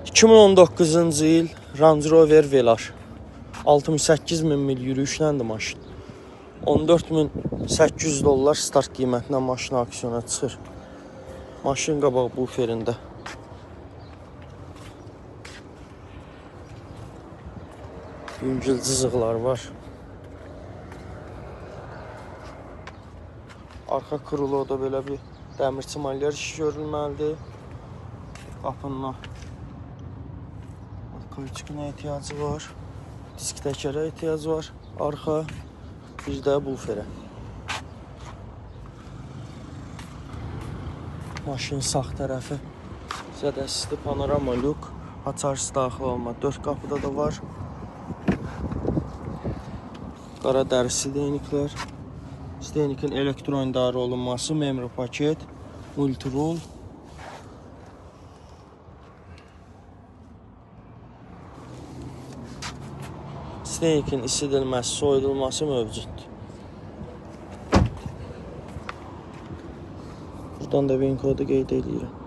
2019-cu il Range Rover Velar 68.000 mil yürüyüşləndir maşın. 14.800 dollar start qiymətinə maşın aksiyona çıxır. Maşın qabaq buferində. Yüngül cızıqlar var. Arxa kruloda belə bir dəmir çimalyer işi görülməlidir. Qapının kolçukuna ehtiyacı var. Disk təkərə ehtiyacı var. Arxa, bir də buferə. Maşın sağ tərəfi zədəsizli panorama lük. Açarsı daxil olma. 4 qapıda da var. Qara dəri steniklər. Stenikin elektron idarə olunması, memri paket, multirol. Stenikin isidilməsi, soyudulması mövcuddur. Buradan da VIN kodu qeyd edirəm.